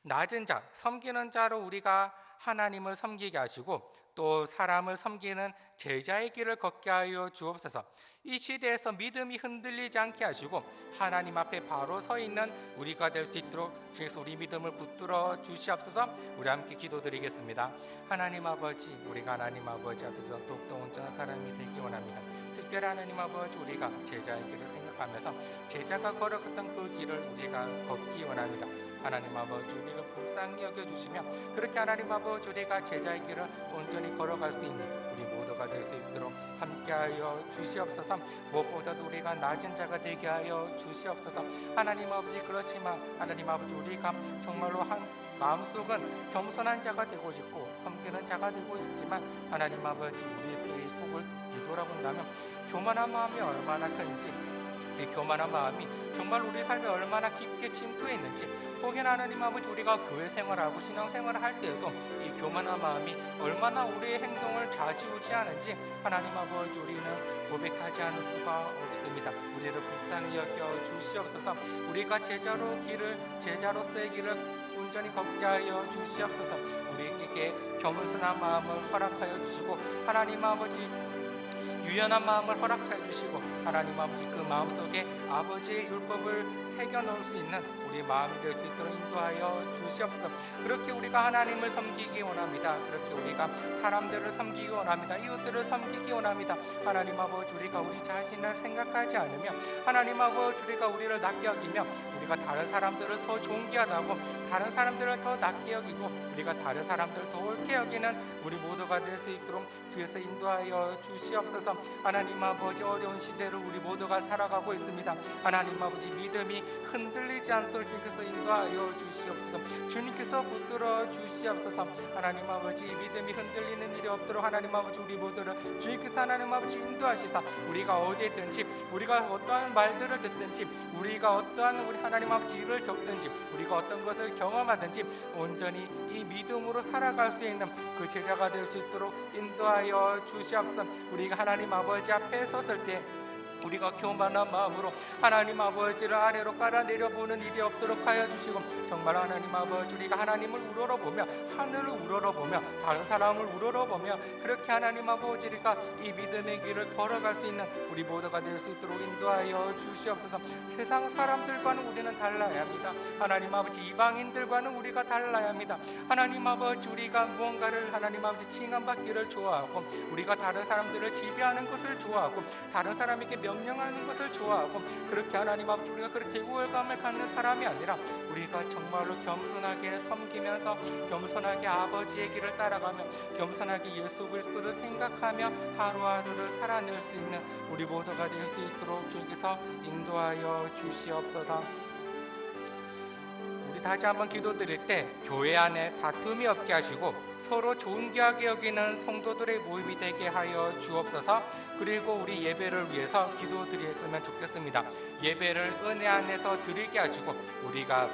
낮은 자, 섬기는 자로 우리가 하나님을 섬기게 하시고 또 사람을 섬기는 제자의 길을 걷게 하여 주옵소서. 이 시대에서 믿음이 흔들리지 않게 하시고 하나님 앞에 바로 서 있는 우리가 될 수 있도록 주께서 우리 믿음을 붙들어 주시옵소서. 우리 함께 기도드리겠습니다. 하나님 아버지, 우리가 하나님 아버지 앞에서 더욱더 온전한 사람이 되기 원합니다. 특별히 하나님 아버지, 우리가 제자의 길을 생각하면서 제자가 걸어갔던 그 길을 우리가 걷기 원합니다. 하나님 아버지, 우리를 불쌍히 여겨주시며 그렇게 하나님 아버지, 우리가 제자의 길을 온전히 걸어갈 수 있는 우리 모두가 될 수 있도록 함께하여 주시옵소서. 무엇보다도 우리가 낮은 자가 되게 하여 주시옵소서. 하나님 아버지, 그렇지만 하나님 아버지, 우리가 정말로 마음속은 겸손한 자가 되고 싶고 섬기는 자가 되고 싶지만 하나님 아버지, 우리의 속을 뒤돌아본다면 교만한 마음이 얼마나 큰지, 이 교만한 마음이 정말 우리 삶에 얼마나 깊게 침투해 있는지, 혹은 하나님 아버지, 우리가 교회 생활하고 신앙 생활을 할 때에도 이 교만한 마음이 얼마나 우리의 행동을 좌지우지하는지 하나님 아버지, 우리는 고백하지 않을 수가 없습니다. 우리를 불쌍히 여겨 주시옵소서. 우리가 제자로서의 길을 온전히 걷게 하여 주시옵소서. 우리에게 겸손한 마음을 허락하여 주시고 하나님 아버지, 유연한 마음을 허락하여 주시고 하나님 아버지, 그 마음속에 아버지의 율법을 새겨 넣을 수 있는 우리 마음이 될 수 있도록 인도하여 주시옵소서. 그렇게 우리가 하나님을 섬기기 원합니다. 그렇게 우리가 사람들을 섬기기 원합니다. 이웃들을 섬기기 원합니다. 하나님 아버지, 우리가 우리 자신을 생각하지 않으며 하나님 아버지, 우리가 우리를 낮게 여기며 우리가 다른 사람들을 더 존귀하다고 다른 사람들을 더 낮게 여기고 우리가 다른 사람들을 더 옳게 여기는 우리 모두가 될 수 있도록 주에서 인도하여 주시옵소서. 하나님 아버지, 어려운 시대를 우리 모두가 살아가고 있습니다. 하나님 아버지, 믿음이 흔들리지 않도록 주님께서 인도하여 주시옵소서. 주님께서 붙들어 주시옵소서. 하나님 아버지, 믿음이 흔들리는 일이 없도록 하나님 아버지, 우리 모두를 주님께서 하나님 아버지 인도하시사 우리가 어디에 있든지, 우리가 어떠한 말들을 듣든지, 우리가 어떠한 우리 하나님 아버지 일을 겪든지, 우리가 어떤 것을 경험하든지 온전히 이 믿음으로 살아갈 수 있는 그 제자가 될 수 있도록 인도하여 주시옵소서. 우리가 하나님 아버지 앞에 섰을 때 우리가 교만한 마음으로 하나님 아버지를 아래로 깔아내려 보는 일이 없도록 하여 주시고, 정말 하나님 아버지 우리가 하나님을 우러러보며 하늘을 우러러보며 다른 사람을 우러러보며 그렇게 하나님 아버지 우리가 이 믿음의 길을 걸어갈 수 있는 우리 모두가 될 수 있도록 인도하여 주시옵소서. 세상 사람들과는 우리는 달라야 합니다. 하나님 아버지 이방인들과는 우리가 달라야 합니다. 하나님 아버지 우리가 무언가를 하나님 아버지 칭함받기를 좋아하고 우리가 다른 사람들을 지배하는 것을 좋아하고 다른 사람에게 명령하는 것을 좋아하고 그렇게 하나님 아버지 우리가 그렇게 우월감을 갖는 사람이 아니라 우리가 정말로 겸손하게 섬기면서 겸손하게 아버지의 길을 따라가며 겸손하게 예수 그리스도를 생각하며 하루하루를 살아낼 수 있는 우리 모두가 될 수 있도록 주께서 인도하여 주시옵소서. 우리 다시 한번 기도드릴 때 교회 안에 다툼이 없게 하시고 서로 존귀하게 여기는 성도들의 모임이 되게 하여 주옵소서. 그리고 우리 예배를 위해서 기도드렸으면 좋겠습니다. 예배를 은혜 안에서 드리게 하시고 우리가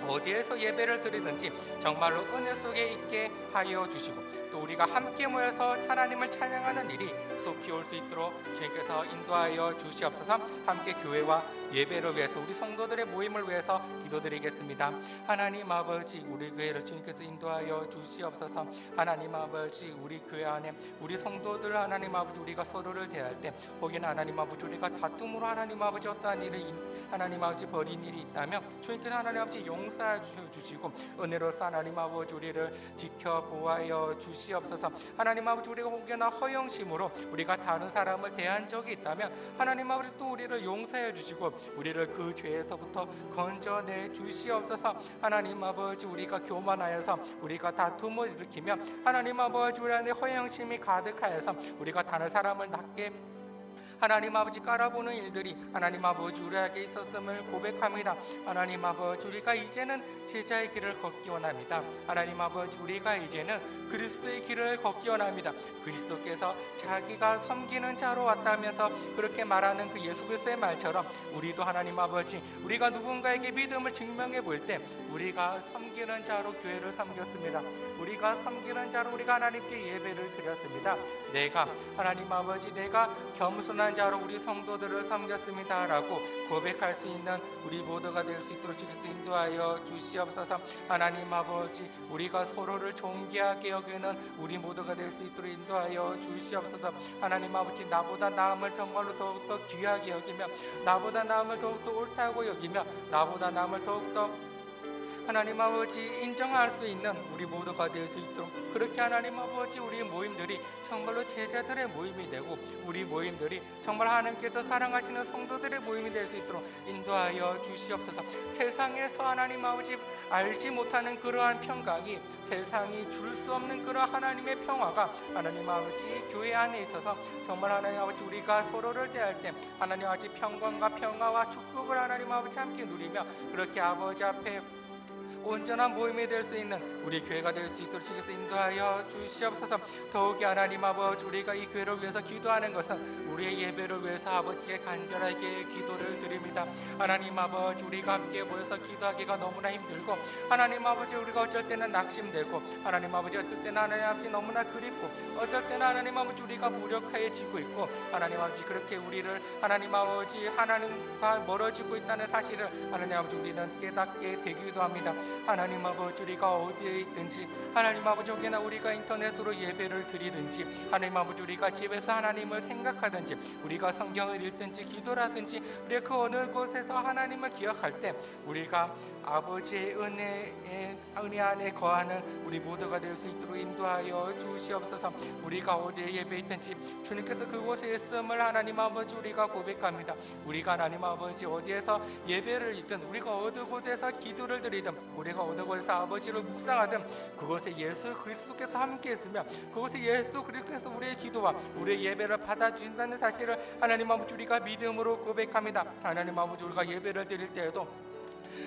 어디에서 예배를 드리든지 정말로 은혜 속에 있게 하여 주시고 또 우리가 함께 모여서 하나님을 찬양하는 일이 속히 올 수 있도록 주님께서 인도하여 주시옵소서. 함께 교회와 예배를 위해서 우리 성도들의 모임을 위해서 기도드리겠습니다. 하나님 아버지 우리 교회를 주님께서 인도하여 주시옵소서. 하나님 아버지 우리 교회 안에 우리 성도들 하나님 아버지 우리가 서로를 대할 때 혹은 하나님 아버지 우리가 다툼으로 하나님 아버지 어떠한 일을 하나님 아버지 벌인 일이 있다면 주님께서 하나님 아버지 용서해 주시고 은혜로서 하나님 아버지 우리를 지켜보아여 주시옵소서. 하나님 아버지 우리가 혹여나 허영심으로 우리가 다른 사람을 대한 적이 있다면 하나님 아버지 또 우리를 용서해 주시고 우리를 그 죄에서부터 건져내 주시옵소서. 하나님 아버지 우리가 교만하여서 우리가 다툼을 일으키며 하나님 아버지 우리 안에 허영심이 가득하여서 우리가 다른 사람을 낮게 하나님 아버지 깔아보는 일들이 하나님 아버지 우리에게 있었음을 고백합니다. 하나님 아버지 우리가 이제는 제자의 길을 걷기 원합니다. 하나님 아버지 우리가 이제는 그리스도의 길을 걷기 원합니다. 그리스도께서 자기가 섬기는 자로 왔다면서 그렇게 말하는 그 예수 그리스도의 말처럼 우리도 하나님 아버지 우리가 누군가에게 믿음을 증명해 볼 때 우리가 섬기는 자로 교회를 섬겼습니다. 우리가 섬기는 자로 우리가 하나님께 예배를 드렸습니다. 내가 하나님 아버지 내가 겸손한 자로 우리 성도들을 섬겼습니다 라고 고백할 수 있는 우리 모두가 될 수 있도록 주께서 인도하여 주시옵소서. 하나님 아버지 우리가 서로를 존귀하게 여기는 우리 모두가 될 수 있도록 인도하여 주시옵소서. 하나님 아버지 나보다 나음을 정말로 더욱더 귀하게 여기며 나보다 나음을 더욱더 옳다고 여기며 나보다 나음을 더욱더 하나님 아버지 인정할 수 있는 우리 모두가 될 수 있도록 그렇게 하나님 아버지 우리 모임들이 정말로 제자들의 모임이 되고 우리 모임들이 정말 하나님께서 사랑하시는 성도들의 모임이 될 수 있도록 인도하여 주시옵소서. 세상에서 하나님 아버지 알지 못하는 그러한 평강이 세상이 줄 수 없는 그러한 하나님의 평화가 하나님 아버지 교회 안에 있어서 정말 하나님 아버지 우리가 서로를 대할 때 하나님 아버지 평강과 평화와 축복을 하나님 아버지 함께 누리며 그렇게 아버지 앞에 온전한 모임이 될 수 있는 우리 교회가 될 수 있도록 주께서 인도하여 주시옵소서. 더욱이 하나님 아버지 우리가 이 교회를 위해서 기도하는 것은 우리의 예배를 위해서 아버지께 간절하게 기도를 드립니다. 하나님 아버지 우리가 함께 모여서 기도하기가 너무나 힘들고 하나님 아버지 우리가 어쩔 때는 낙심되고 하나님 아버지 어떨 때는 하나님 아버지 너무나 그립고 어쩔 때는 하나님 아버지 우리가 무력해지고 있고 하나님 아버지 그렇게 우리를 하나님 아버지 하나님과 멀어지고 있다는 사실을 하나님 아버지 우리는 깨닫게 되기도 합니다. 하나님 아버지 우리가 어디에 있든지 하나님 아버지 혹여나 우리가 인터넷으로 예배를 드리든지 하나님 아버지 우리가 집에서 하나님을 생각하든지 우리가 성경을 읽든지 기도라든지 우리가 그 어느 곳에서 하나님을 기억할 때 우리가 아버지의 은혜 안에 거하는 우리 모두가 될 수 있도록 인도하여 주시옵소서. 우리가 어디에 예배 있든지 주님께서 그곳에 있음을 하나님 아버지 우리가 고백합니다. 우리가 하나님 아버지 어디에서 예배를 있든 우리가 어느 곳에서 기도를 드리든 우리가 어느 곳에서 아버지를 묵상하든 그곳에 예수 그리스도께서 함께 있으며 그곳에 예수 그리스도께서 우리의 기도와 우리의 예배를 받아주신다는 사실을 하나님 아버지 우리가 믿음으로 고백합니다. 하나님 아버지 우리가 예배를 드릴 때에도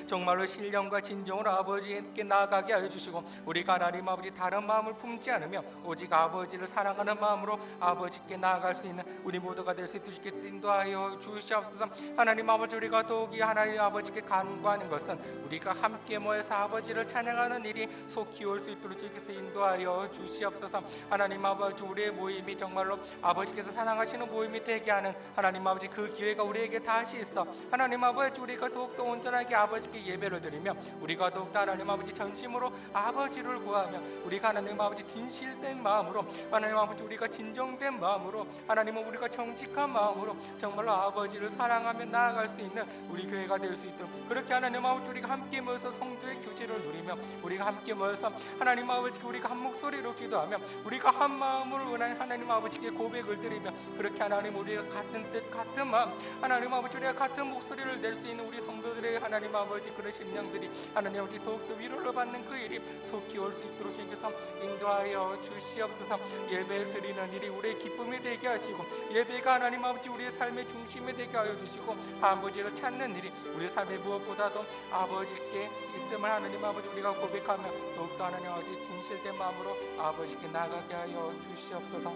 정말로 신령과 진정으로 아버지께 나아가게 하여 주시고 우리가 하나님 아버지 다른 마음을 품지 않으며 오직 아버지를 사랑하는 마음으로 아버지께 나아갈 수 있는 우리 모두가 될 수 있도록 주께서 인도하여 주시옵소서. 하나님 아버지, 우리가 더욱이 하나님 아버지께 간구하는 것은 우리가 함께 모여서 아버지를 찬양하는 일이 속히 올 수 있도록 주께서 인도하여 주시옵소서. 하나님 아버지, 우리의 모임이 정말로 아버지께서 사랑하시는 모임이 되게 하는 하나님 아버지 그 기회가 우리에게 다시 있어 하나님 아버지, 우리가 더욱더 온전하게 아버지께 예배를 드리며 우리가 더욱더 하나님 아버지 전심으로 아버지를 구하며 우리가 하나님 아버지 진실된 마음으로 하나님 아버지 우리가 진정된 마음으로 하나님은 우리가 정직한 마음으로 정말로 아버지를 사랑하며 나아갈 수 있는 우리 교회가 될 수 있도록 그렇게 하나님 아버지 우리가 함께 모여서 성도의 교제를 누리며 우리가 함께 모여서 하나님 아버지께 우리가 한 목소리로 기도하며 우리가 한 마음으로 하나님 아버지께 고백을 드리며 그렇게 하나님 우리가 같은 뜻 같은 마음 하나님 아버지 우리가 같은 목소리를 낼 수 있는 우리 성도들의 하나님 아버지 그런 심령들이 하나님 아버지 더욱더 위로를 받는 그 일이 속히 올 수 있도록 주께서 인도하여 주시옵소서. 예배 드리는 일이 우리의 기쁨이 되게 하시고 예배가 하나님 아버지 우리의 삶의 중심이 되게 하여 주시고 아버지를 찾는 일이 우리의 삶의 무엇보다도 아버지께 있음을 하나님 아버지 우리가 고백하며 더욱더 하나님 아버지 진실된 마음으로 아버지께 나가게 하여 주시옵소서.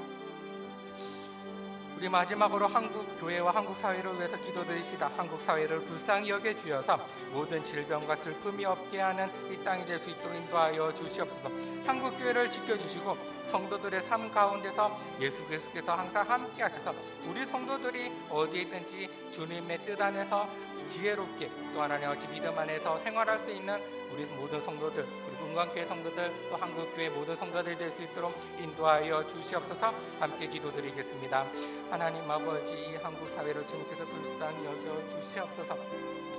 우리 마지막으로 한국 교회와 한국 사회를 위해서 기도드립시다. 한국 사회를 불쌍히 여겨 주셔서 모든 질병과 슬픔이 없게 하는 이 땅이 될 수 있도록 인도하여 주시옵소서. 한국 교회를 지켜주시고 성도들의 삶 가운데서 예수 그리스도께서 항상 함께 하셔서 우리 성도들이 어디에 있든지 주님의 뜻 안에서 지혜롭게 또 하나님 아버지 믿음 안에서 생활할 수 있는 우리 모든 성도들 그리고 은광교회 성도들 또 한국교회 모든 성도들이 될 수 있도록 인도하여 주시옵소서. 함께 기도드리겠습니다. 하나님 아버지 이 한국 사회를 주님께서 불쌍히 여겨 주시옵소서.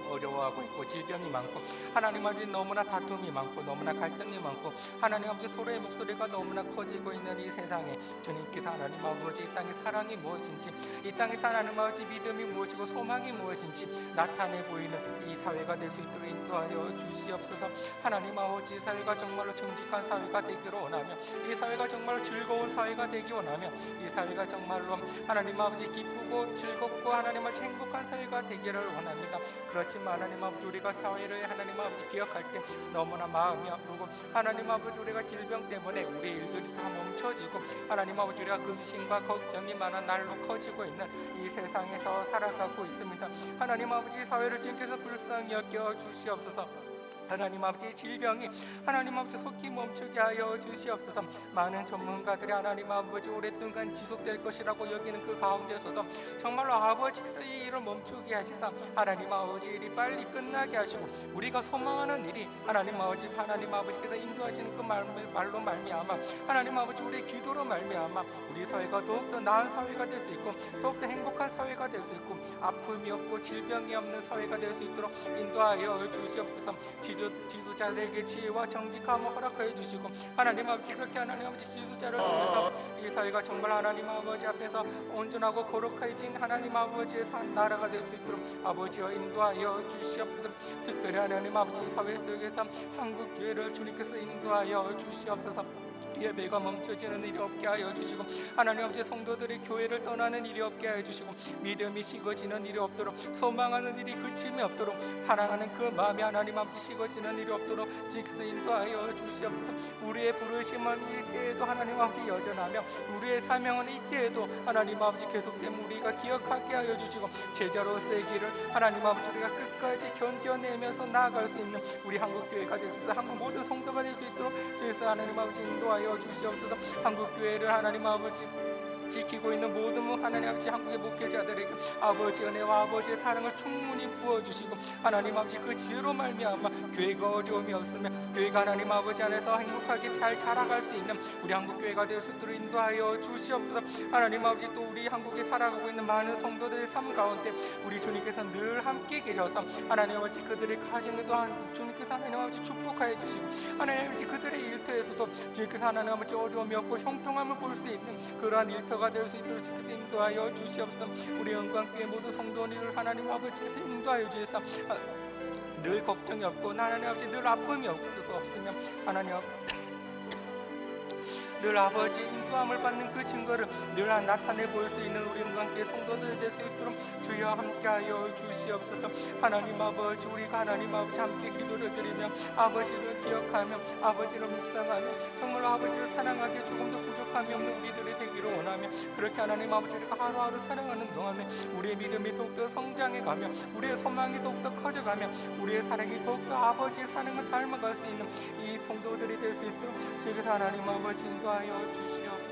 어려워하고 있고 질병이 많고 하나님 아버지 너무나 다툼이 많고 너무나 갈등이 많고 하나님 아버지 서로의 목소리가 너무나 커지고 있는 이 세상에 주님께서 하나님 아버지 이 땅의 사랑이 무엇인지 이 땅에서 하나님 아버지 믿음이 무엇이고 소망이 무엇인지 나타내 보이는 이 사회가 될 수 있도록 인도하여 주시옵소서. 하나님 아버지 이 사회가 정말로 정직한 사회가 되기를 원하며 이 사회가 정말로 즐거운 사회가 되기 원하며 이 사회가 정말로 하나님 아버지 기쁘고 즐겁고 하나님 아버지 행복한 사회가 되기를 원합니다. 그렇지만 하나님 아버지 우리가 사회를 하나님 아버지 기억할 때 너무나 마음이 아프고 하나님 아버지 우리가 질병 때문에 우리 일들이 다 멈춰지고 하나님 아버지 우리가 근심과 걱정이 많아 날로 커지고 있는 이 세상에서 살아가고 있습니다. 하나님 아버지 사회를 주님께서 불쌍히 여겨 주시옵소서. 하나님 아버지 질병이 하나님 아버지 속히 멈추게 하여 주시옵소서. 많은 전문가들이 하나님 아버지 오랫동안 지속될 것이라고 여기는 그 가운데서도 정말로 아버지께서 이 일을 멈추게 하시사 하나님 아버지 일이 빨리 끝나게 하시고 우리가 소망하는 일이 하나님 아버지께서 인도하시는 그 말로 말미암아 하나님 아버지 우리의 기도로 말미암아 우리 사회가 더욱더 나은 사회가 될 수 있고 더욱더 행복한 사회가 될 수 있고 아픔이 없고 질병이 없는 사회가 될 수 있도록 인도하여 주시옵소서. 지도자들에게 지혜와 정직함을 허락하여 주시고 하나님 아버지 그렇게 하나님 아버지 지도자를 통해서 이 사회가 정말 하나님 아버지 앞에서 온전하고 거룩해진 하나님 아버지의 나라가 될 수 있도록 아버지여 인도하여 주시옵소서. 특별히 하나님 아버지 사회 속에서 한국 교회를 주님께서 인도하여 주시옵소서. 예배가 멈춰지는 일이 없게 하여 주시고 하나님 아버지 성도들이 교회를 떠나는 일이 없게 하여 주시고 믿음이 식어지는 일이 없도록 소망하는 일이 그침이 없도록 사랑하는 그 마음이 하나님 아버지 식어지는 일이 없도록 주께서 인도하여 주시옵소서. 우리의 부르심은 이때에도 하나님 아버지 여전하며 우리의 사명은 이때에도 하나님 아버지 계속되면 우리가 기억하게 하여 주시고 제자로서의 길을 하나님 아버지 우리가 끝까지 견뎌내면서 나아갈 수 있는 우리 한국교회가 될 수 있도록 한국 모든 성도가 될 수 있도록 주께서 하나님 아버지 인도하여 주시옵소서. 한국교회를 하나님 아버지 지키고 있는 모든 하나님 아버지 한국의 목회자들에게 아버지 은혜와 아버지의 사랑을 충분히 부어주시고 하나님 아버지 그 지혜로 말미암아 교회가 어려움이 없으며 교회가 하나님 아버지 안에서 행복하게 잘 자라갈 수 있는 우리 한국교회가 될 수 있도록 인도하여 주시옵소서. 하나님 아버지 또 우리 한국에 살아가고 있는 많은 성도들의 삶 가운데 우리 주님께서 늘 함께 계셔서 하나님 아버지 그들의 가정에도 주님께서 하나님 아버지 축복하여 주시고 하나님 아버지 그들의 일터에서도 주님께서 하나님 아버지 어려움이 없고 형통함을 볼 수 있는 그러한 일터가 될 수 있도록 주께서 인도하여 주시옵소서. 우리 영광교회 모두 성도님을 하나님 아버지께서 인도하여 주셔서 늘 걱정이 없고 하나님 아버지 늘 아픔이 없으면 하나님 늘 아버지 인도함을 받는 그 증거를 늘 나타내 보일 수 있는 우리와 함께 성도들이 될 수 있도록 주여 함께하여 주시옵소서. 하나님 아버지, 우리가 하나님 아버지 함께 기도를 드리며 아버지를 기억하며 아버지를 묵상하며 정말로 아버지를 사랑하기에 조금도 부족함이 없는 우리들이 되기를 원하며, 그렇게 하나님 아버지를 하루하루 사랑하는 동안에 우리의 믿음이 더욱더 성장해가며 우리의 소망이 더욱더 커져가며 우리의 사랑이 더욱더 아버지의 사랑을 닮아갈 수 있는 이 성도들이 될 수 있도록 주께서 하나님 아버지 인도하여 주시옵소서.